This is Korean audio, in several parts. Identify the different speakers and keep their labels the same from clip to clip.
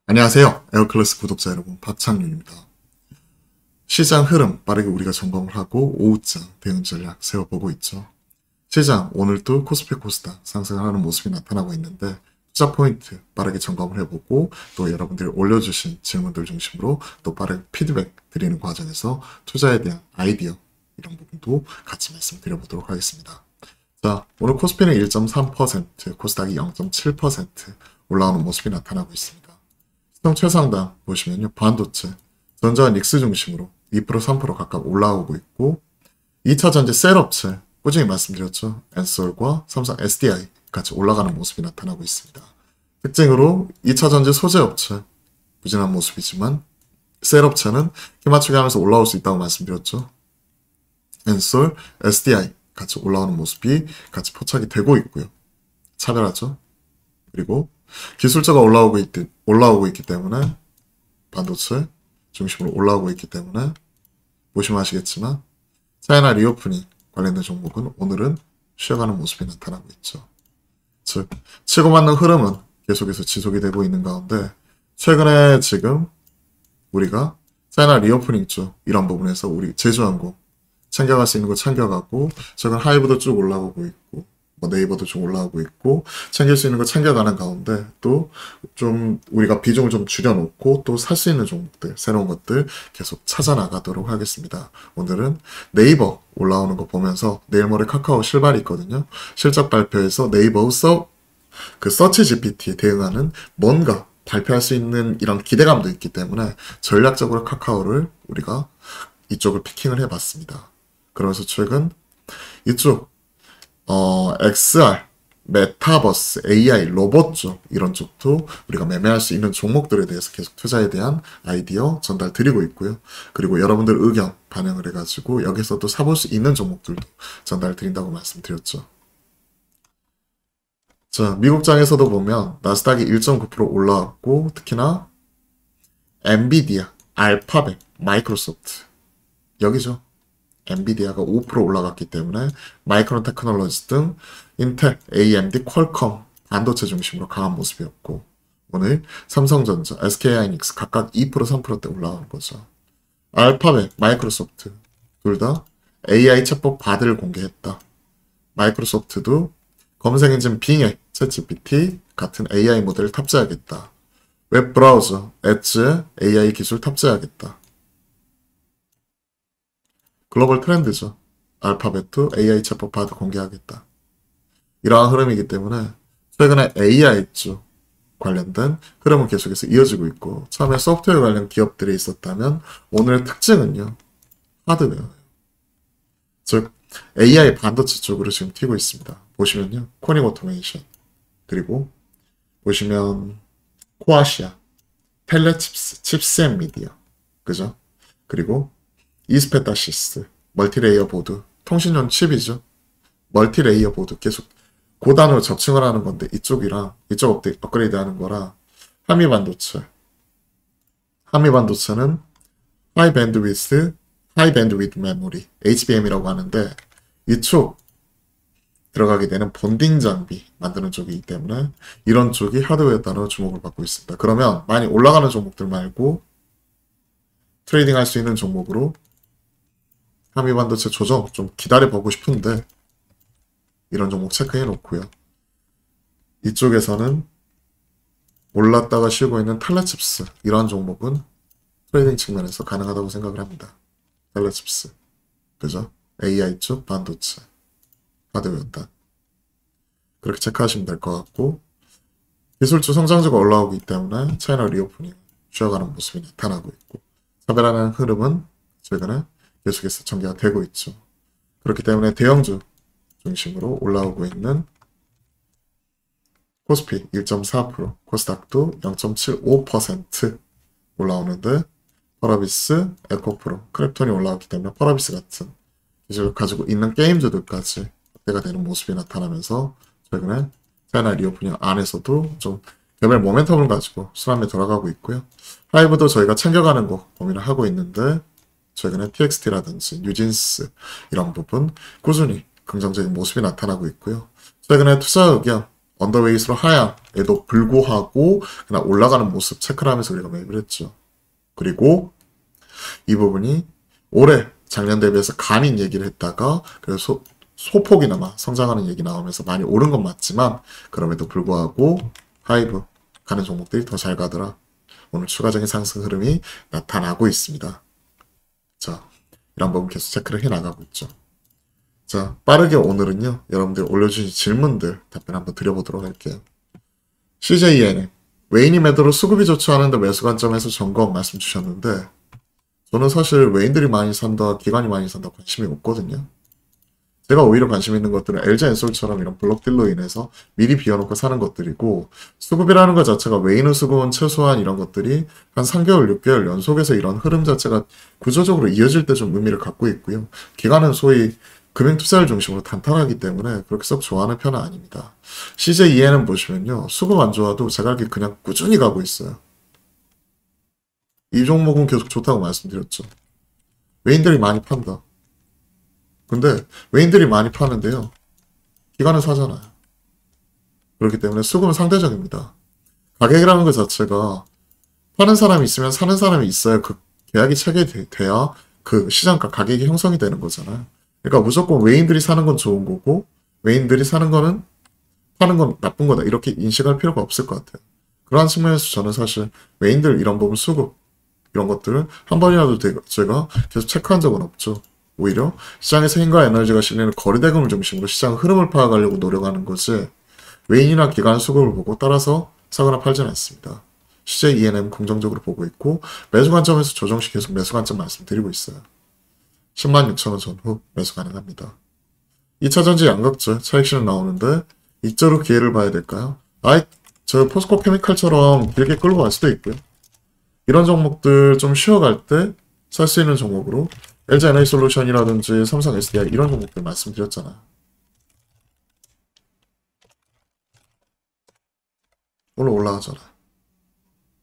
Speaker 1: 안녕하세요. 에어클래스 구독자 여러분, 박창윤입니다. 시장 흐름 빠르게 우리가 점검을 하고 오후장 대응 전략 세워보고 있죠. 시장 오늘도 코스피 코스닥 상승을 하는 모습이 나타나고 있는데 투자 포인트 빠르게 점검을 해보고 또 여러분들이 올려주신 질문들 중심으로 또 빠르게 피드백 드리는 과정에서 투자에 대한 아이디어 이런 부분도 같이 말씀드려보도록 하겠습니다. 자, 오늘 코스피는 1.3%, 코스닥이 0.7% 올라오는 모습이 나타나고 있습니다. 시장 최상단 보시면요. 반도체, 전자와 닉스 중심으로 2%, 3% 각각 올라오고 있고 2차 전지 셀업체, 꾸준히 말씀드렸죠. 엔솔과 삼성 SDI 같이 올라가는 모습이 나타나고 있습니다. 특징으로 2차 전지 소재업체, 부진한 모습이지만 셀업체는 기맞추기 하면서 올라올 수 있다고 말씀드렸죠. 엔솔, SDI 같이 올라오는 모습이 같이 포착이 되고 있고요. 차별하죠. 그리고 기술자가 올라오고 있기 때문에 반도체 중심으로 올라오고 있기 때문에 보시면 아시겠지만 차이나 리오프닝 관련된 종목은 오늘은 쉬어가는 모습이 나타나고 있죠. 즉 치고 맞는 흐름은 계속해서 지속이 되고 있는 가운데 최근에 지금 우리가 차이나 리오프닝 쪽 이런 부분에서 우리 제주항공 챙겨갈 수 있는 거 챙겨가고 최근 하이브도 쭉 올라오고 있고 네이버도 좀 올라오고 있고 챙길 수 있는 거 챙겨가는 가운데 또 좀 우리가 비중을 좀 줄여놓고 또 살 수 있는 종목들 새로운 것들 계속 찾아 나가도록 하겠습니다. 오늘은 네이버 올라오는 거 보면서 내일 모레 카카오 실발이 있거든요. 실적 발표에서 네이버 서치 GPT에 대응하는 뭔가 발표할 수 있는 이런 기대감도 있기 때문에 전략적으로 카카오를 우리가 이쪽을 피킹을 해봤습니다. 그러면서 최근 이쪽 XR, 메타버스, AI, 로봇 쪽 이런 쪽도 우리가 매매할 수 있는 종목들에 대해서 계속 투자에 대한 아이디어 전달 드리고 있고요. 그리고 여러분들 의견 반영을 해가지고 여기서 또 사볼 수 있는 종목들도 전달 드린다고 말씀드렸죠. 자, 미국장에서도 보면 나스닥이 1.9% 올라왔고 특히나 엔비디아, 알파벳, 마이크로소프트 여기죠. 엔비디아가 5% 올라갔기 때문에 마이크론 테크놀로지 등 인텔, AMD, 퀄컴 반도체 중심으로 강한 모습이었고 오늘 삼성전자, SK하이닉스 각각 2%, 3%대 올라간 거죠. 알파벳, 마이크로소프트 둘 다 AI 챗봇 바드를 공개했다. 마이크로소프트도 검색 엔진 빙에 챗GPT 같은 AI 모델을 탑재하겠다. 웹브라우저, 엣지에 AI 기술 탑재하겠다. 글로벌 트렌드죠. 알파벳도 AI 챗봇 바드 공개하겠다. 이러한 흐름이기 때문에 최근에 AI 쪽 관련된 흐름은 계속해서 이어지고 있고 처음에 소프트웨어 관련 기업들이 있었다면 오늘의 특징은요. 하드웨어예요. 즉 AI 반도체 쪽으로 지금 튀고 있습니다. 보시면요. 코닝 오토메이션 그리고 보시면 코아시아, 텔레칩스, 칩스앤미디어 그죠? 그리고 이스페타시스, 멀티레이어 보드, 통신용 칩이죠. 멀티레이어 보드 계속 고단으로 적층을 하는 건데 이쪽이랑 이쪽 업그레이드 하는 거라 하미반도체. 하미반도체는 하이 밴드위드 메모리, HBM이라고 하는데 이쪽 들어가게 되는 본딩 장비 만드는 쪽이기 때문에 이런 쪽이 하드웨어 단으로 주목을 받고 있습니다. 그러면 많이 올라가는 종목들 말고 트레이딩 할 수 있는 종목으로 하미반도체 조정 좀 기다려보고 싶은데 이런 종목 체크해 놓고요. 이쪽에서는 올랐다가 쉬고 있는 텔레칩스 이러한 종목은 트레이딩 측면에서 가능하다고 생각을 합니다. 텔레칩스 그죠? AI 쪽 반도체 하드웨어단 그렇게 체크하시면 될 것 같고 기술주 성장주가 올라오기 때문에 차이나 리오프닝 쉬어가는 모습이 나타나고 있고 차별화하는 흐름은 최근에 계속해서 전개가 되고 있죠. 그렇기 때문에 대형주 중심으로 올라오고 있는 코스피 1.4%, 코스닥도 0.75% 올라오는데 퍼라비스, 에코프로, 크랩톤이 올라왔기 때문에 퍼라비스 같은 기술을 가지고 있는 게임주들까지 확대가 되는 모습이 나타나면서 최근에 차이나 리오프닝 안에서도 좀 개별 모멘텀을 가지고 수렴에 돌아가고 있고요. 하이브도 저희가 챙겨가는 거 고민을 하고 있는데 최근에 TXT라든지 뉴진스 이런 부분 꾸준히 긍정적인 모습이 나타나고 있고요. 최근에 투자 의견 언더웨이스로 하향에도 불구하고 그냥 올라가는 모습 체크를 하면서 우리가 매입을 했죠. 그리고 이 부분이 올해 작년 대비해서 감인 얘기를 했다가 그래서 소폭이나마 성장하는 얘기 나오면서 많이 오른 건 맞지만 그럼에도 불구하고 하이브 가는 종목들이 더 잘 가더라. 오늘 추가적인 상승 흐름이 나타나고 있습니다. 자, 이런 부분 계속 체크를 해나가고 있죠. 자, 빠르게 오늘은요. 여러분들 올려주신 질문들 답변 한번 드려보도록 할게요. CJENM 외인이 매도로 수급이 좋지 않은데 매수 관점에서 점검 말씀 주셨는데 저는 사실 외인들이 많이 산다, 기관이 많이 산다 관심이 없거든요. 제가 오히려 관심 있는 것들은 LG엔솔처럼 이런 블록딜로 인해서 미리 비워놓고 사는 것들이고 수급이라는 것 자체가 외인의 수급은 최소한 이런 것들이 한 3개월, 6개월 연속해서 이런 흐름 자체가 구조적으로 이어질 때 좀 의미를 갖고 있고요. 기관은 소위 금융투자를 중심으로 탄탄하기 때문에 그렇게 썩 좋아하는 편은 아닙니다. CJENM 보시면요. 수급 안 좋아도 제가 알기에 그냥 꾸준히 가고 있어요. 이 종목은 계속 좋다고 말씀드렸죠. 외인들이 많이 판다. 근데 외인들이 많이 파는데요. 기관은 사잖아요. 그렇기 때문에 수급은 상대적입니다. 가격이라는 것 자체가 파는 사람이 있으면 사는 사람이 있어야 그 계약이 체결돼야 그 시장가 가격이 형성이 되는 거잖아요. 그러니까 무조건 외인들이 사는 건 좋은 거고 외인들이 사는 거는 파는 건 나쁜 거다. 이렇게 인식할 필요가 없을 것 같아요. 그러한 측면에서 저는 사실 외인들 이런 부분 수급 이런 것들을 한 번이라도 제가 계속 체크한 적은 없죠. 오히려 시장에서 힘과 에너지가 실리는 거래대금을 중심으로 시장 흐름을 파악하려고 노력하는 것이 외인이나 기관 수급을 보고 따라서 사거나 팔지는 않습니다. CJENM 긍정적으로 보고 있고 매수 관점에서 조정시 계속 매수 관점 말씀드리고 있어요. 106,000원 전후 매수 가능합니다. 2차전지 양극재 차익실은 나오는데 익저로 기회를 봐야 될까요? 저 포스코 케미칼처럼 길게 끌고 갈 수도 있고요. 이런 종목들 좀 쉬어갈 때 살 수 있는 종목으로 LG에너지솔루션이라든지 삼성 SDI 이런 종목들 말씀드렸잖아요. 오늘 올라가잖아요.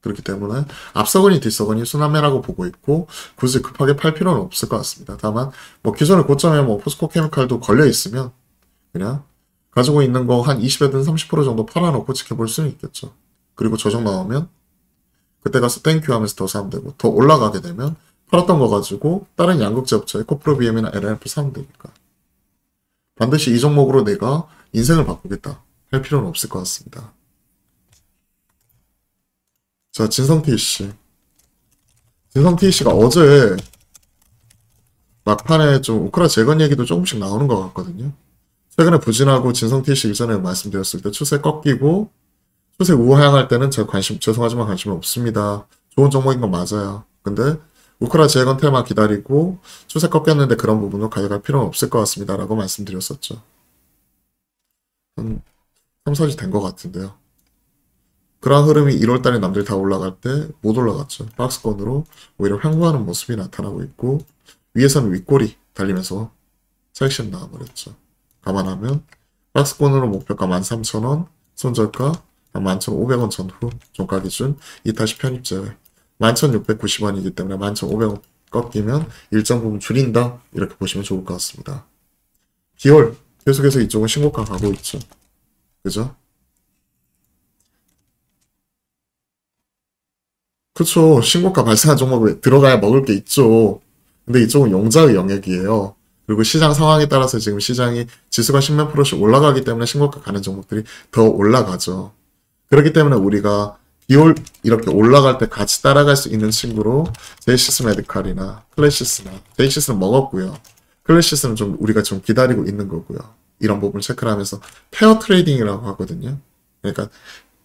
Speaker 1: 그렇기 때문에 앞서거니 뒤서거니 순환매라고 보고 있고 굳이 급하게 팔 필요는 없을 것 같습니다. 다만 뭐 기존의 고점에 뭐 포스코 케미칼도 걸려 있으면 그냥 가지고 있는 거 한 20에든 30% 정도 팔아놓고 지켜볼 수는 있겠죠. 그리고 조정 나오면 그때 가서 땡큐 하면서 더 사면 되고 더 올라가게 되면 팔았던 거 가지고 다른 양극재 업체 코프로 BM이나 LNF 사면 되니까 반드시 이 종목으로 내가 인생을 바꾸겠다 할 필요는 없을 것 같습니다. 자, 진성TC. 진성TC가 어제 막판에 좀 우크라 재건 얘기도 조금씩 나오는 것 같거든요. 최근에 부진하고 진성TC 일전에 말씀드렸을 때 추세 꺾이고 추세 우하향할 때는 제가 죄송하지만 관심이 없습니다. 좋은 종목인 건 맞아요. 근데 우크라 재건 테마 기다리고 추세 꺾였는데 그런 부분으로 가져갈 필요는 없을 것 같습니다. 라고 말씀드렸었죠. 한 3, 4주 된 것 같은데요. 그런 흐름이 1월달에 남들 다 올라갈 때 못 올라갔죠. 박스권으로 오히려 횡보하는 모습이 나타나고 있고 위에서는 윗골이 달리면서 차익실험 나와버렸죠. 감안하면 박스권으로 목표가 13,000원, 손절가 한 11,500원 전후 종가 기준 이타시 편입 제외 11,690원이기 때문에 11,500원 꺾이면 일정 부분 줄인다 이렇게 보시면 좋을 것 같습니다. 기월 계속해서 이쪽은 신고가 가고 있죠. 그죠? 그쵸. 신고가 발생한 종목에 들어가야 먹을 게 있죠. 근데 이쪽은 용자의 영역이에요. 그리고 시장 상황에 따라서 지금 시장이 지수가 10몇 프로씩 올라가기 때문에 신고가 가는 종목들이 더 올라가죠. 그렇기 때문에 우리가 비올 이렇게 올라갈 때 같이 따라갈 수 있는 친구로 제이시스 메디칼이나 클래시스나 제이시스는 먹었고요. 클래시스는 좀 우리가 좀 기다리고 있는 거고요. 이런 부분 체크를 하면서 페어 트레이딩이라고 하거든요. 그러니까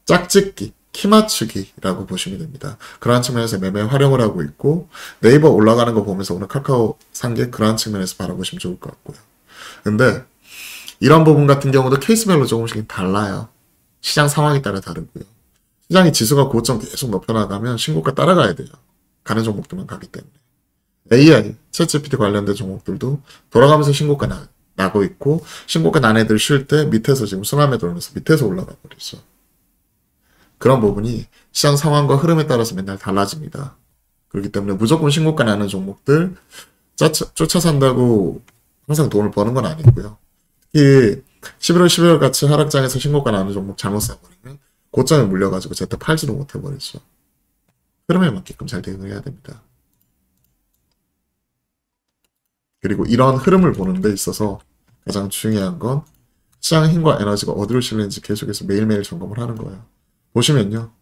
Speaker 1: 짝짓기, 키 맞추기라고 보시면 됩니다. 그러한 측면에서 매매 활용을 하고 있고 네이버 올라가는 거 보면서 오늘 카카오 산 게 그러한 측면에서 바라보시면 좋을 것 같고요. 근데 이런 부분 같은 경우도 케이스별로 조금씩 달라요. 시장 상황에 따라 다르고요. 시장이 지수가 고점 계속 높여나가면 신고가 따라가야 돼요. 가는 종목들만 가기 때문에. AI, 챗GPT 관련된 종목들도 돌아가면서 신고가 나고 있고 신고가 난 애들 쉴 때 밑에서 지금 순환매 돌면서 밑에서 올라가 버리죠. 그런 부분이 시장 상황과 흐름에 따라서 맨날 달라집니다. 그렇기 때문에 무조건 신고가 나는 종목들 쫓아 산다고 항상 돈을 버는 건 아니고요. 특히 11월, 12월 같이 하락장에서 신고가 나는 종목 잘못 사버리면 고점에 물려가지고 제때 팔지도 못해버리죠. 흐름에 맞게끔 잘 대응을 해야 됩니다. 그리고 이런 흐름을 보는 데 있어서 가장 중요한 건 시장의 힘과 에너지가 어디로 실리는지 계속해서 매일매일 점검을 하는 거예요. 보시면요.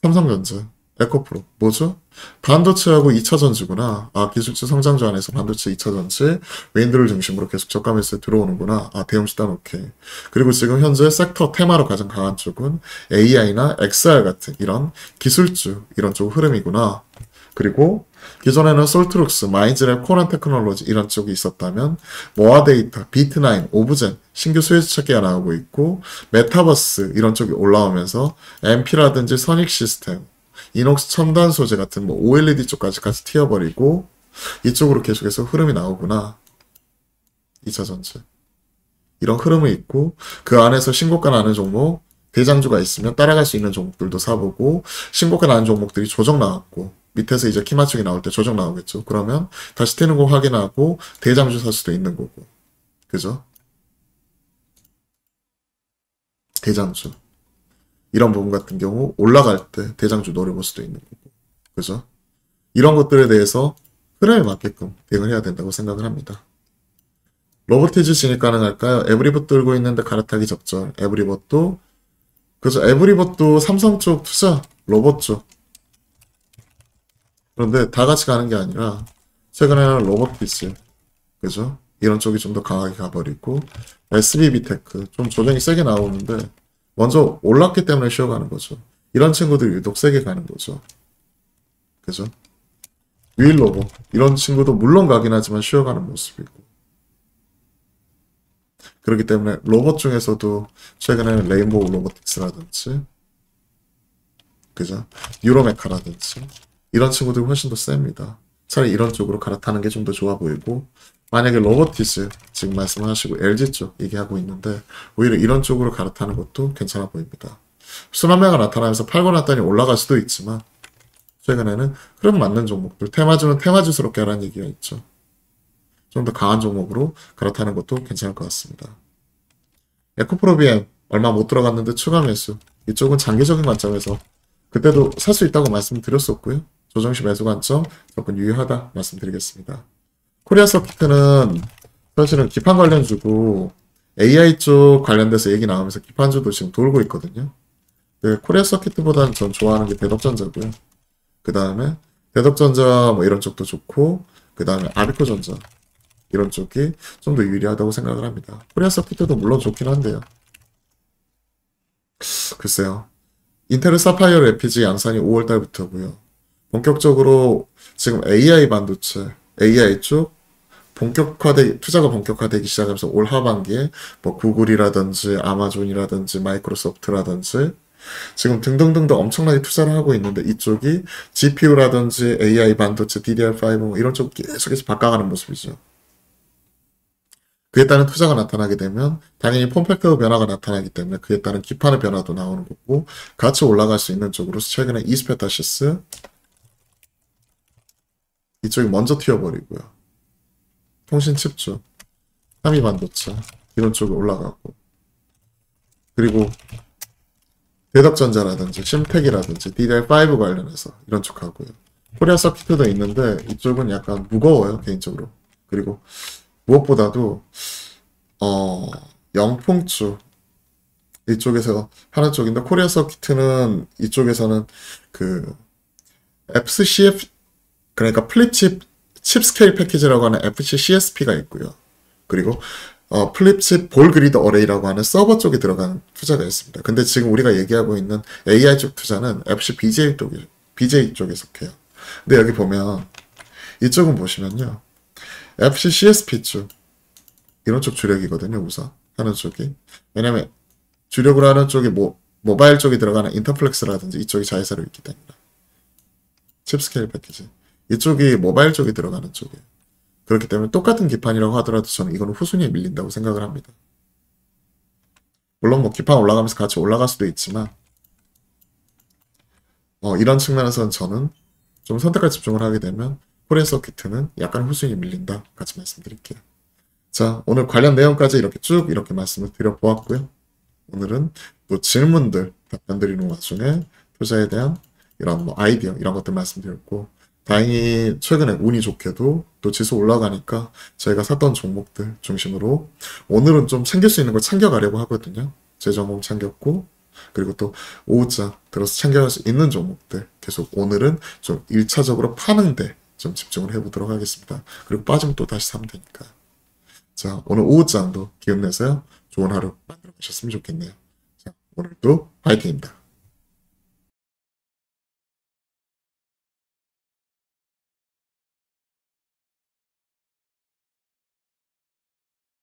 Speaker 1: 삼성전자, 에코프로, 뭐죠? 반도체하고 2차전지구나. 아, 기술주 성장주 안에서 반도체 2차전지, 메인들을 중심으로 계속 저가 매수에 들어오는구나. 아, 대형주단 오케이. 그리고 지금 현재 섹터 테마로 가장 강한 쪽은 AI나 XR 같은 이런 기술주, 이런 쪽 흐름이구나. 그리고 기존에는 솔트룩스, 마인즈랩, 코란 테크놀로지 이런 쪽이 있었다면 모아데이터, 비트9, 오브젠 신규 수혜주 찾기가 나오고 있고 메타버스 이런 쪽이 올라오면서 MP라든지 선익 시스템, 이녹스 첨단 소재 같은 뭐 OLED 쪽까지 같이 튀어버리고 이쪽으로 계속해서 흐름이 나오구나. 2차전지. 이런 흐름이 있고 그 안에서 신고가 나는 종목 대장주가 있으면 따라갈 수 있는 종목들도 사보고 신고가 나는 종목들이 조정 나왔고 밑에서 이제 키맞추기 나올 때 조정 나오겠죠. 그러면 다시 튀는 거 확인하고 대장주 살 수도 있는 거고. 그죠? 대장주. 이런 부분 같은 경우 올라갈 때 대장주 노려볼 수도 있는 거고. 그죠? 이런 것들에 대해서 흐름에 맞게끔 대응을 해야 된다고 생각을 합니다. 로보티즈 진입 가능할까요? 에브리봇 들고 있는데 갈아타기 적절. 에브리봇도 그죠? 에브리봇도 삼성 쪽 투자, 로봇 쪽. 그런데 다 같이 가는 게 아니라 최근에는 로보티즈, 그죠? 이런 쪽이 좀 더 강하게 가버리고 SBB테크 좀 조정이 세게 나오는데 먼저 올랐기 때문에 쉬어가는 거죠. 이런 친구들이 유독 세게 가는 거죠. 그죠? 윌로봇 이런 친구도 물론 가긴 하지만 쉬어가는 모습이고 그렇기 때문에 로봇 중에서도 최근에는 레인보우 로보틱스라든지 그죠? 유로메카라든지 이런 친구들이 훨씬 더 셉니다. 차라리 이런 쪽으로 갈아타는 게 좀 더 좋아 보이고 만약에 로보티즈 지금 말씀하시고 LG 쪽 얘기하고 있는데 오히려 이런 쪽으로 갈아타는 것도 괜찮아 보입니다. 순환매가 나타나면서 팔고 났더니 올라갈 수도 있지만 최근에는 흐름 맞는 종목들 테마주는 테마주스럽게 하라는 얘기가 있죠. 좀 더 강한 종목으로 갈아타는 것도 괜찮을 것 같습니다. 에코프로비엠 얼마 못 들어갔는데 추가 매수 이쪽은 장기적인 관점에서 그때도 살 수 있다고 말씀드렸었고요. 조정시 매수 관점 조금 유효하다 말씀드리겠습니다. 코리아 서키트는 사실은 기판 관련주고 AI 쪽 관련돼서 얘기 나오면서 기판주도 지금 돌고 있거든요. 네, 코리아 서키트보다는 전 좋아하는 게 대덕전자고요. 그 다음에 대덕전자 뭐 이런 쪽도 좋고 그 다음에 아비코전자 이런 쪽이 좀 더 유리하다고 생각을 합니다. 코리아 서키트도 물론 좋긴 한데요. 글쎄요. 인텔 사파이어 FPG 양산이 5월달부터고요. 본격적으로 지금 AI 반도체, AI 쪽 투자가 본격화되기 시작하면서 올 하반기에 뭐 구글이라든지 아마존이라든지 마이크로소프트라든지 지금 등등등등 엄청나게 투자를 하고 있는데 이쪽이 GPU라든지 AI 반도체, DDR5 뭐 이런 쪽 계속해서 바꿔가는 모습이죠. 그에 따른 투자가 나타나게 되면 당연히 폼팩터 변화가 나타나기 때문에 그에 따른 기판의 변화도 나오는 거고 같이 올라갈 수 있는 쪽으로 최근에 이스페타시스 이쪽이 먼저 튀어버리고요. 통신칩주, 3위 반도체 이런 쪽에 올라가고 그리고 대덕전자라든지 심텍이라든지 DDR5 관련해서 이런 쪽 하고요. 코리아 서키트도 있는데 이쪽은 약간 무거워요 개인적으로. 그리고 무엇보다도 영풍주 이쪽에서 하는 쪽인데 코리아 서키트는 이쪽에서는 그 FCF 그러니까 플립칩 칩 스케일 패키지라고 하는 FCCSP가 있고요. 그리고 플립칩 볼 그리드 어레이라고 하는 서버 쪽에 들어가는 투자가 있습니다. 근데 지금 우리가 얘기하고 있는 AI 쪽 투자는 FC BJ 쪽에 속해요. 근데 여기 보면 이쪽은 보시면요. FC CSP 쪽 이런 쪽 주력이거든요. 우선 하는 쪽이. 왜냐면 주력으로 하는 쪽이 모바일 쪽에 들어가는 인터플렉스라든지 이쪽이 자회사로 있기 때문에. 칩 스케일 패키지. 이쪽이 모바일 쪽에 들어가는 쪽이에요. 그렇기 때문에 똑같은 기판이라고 하더라도 저는 이거는 후순위에 밀린다고 생각을 합니다. 물론 뭐 기판 올라가면서 같이 올라갈 수도 있지만 이런 측면에서는 저는 좀 선택과 집중을 하게 되면 코리안 서킷은 약간 후순위 밀린다. 같이 말씀드릴게요. 자, 오늘 관련 내용까지 이렇게 말씀을 드려보았고요. 오늘은 또 질문들 답변 드리는 와중에 투자에 대한 이런 뭐 아이디어 이런 것들 말씀드렸고, 다행히 최근에 운이 좋게도 또 지수 올라가니까 저희가 샀던 종목들 중심으로 오늘은 좀 챙길 수 있는 걸 챙겨가려고 하거든요. 제 종목 챙겼고, 그리고 또 오후장 들어서 챙겨갈 수 있는 종목들 계속 오늘은 좀 1차적으로 파는데 좀 집중을 해보도록 하겠습니다. 그리고 빠지면 또 다시 사면 되니까. 자, 오늘 오후장도 기운 내서요. 좋은 하루 만들어 보셨으면 좋겠네요. 자, 오늘도 화이팅입니다.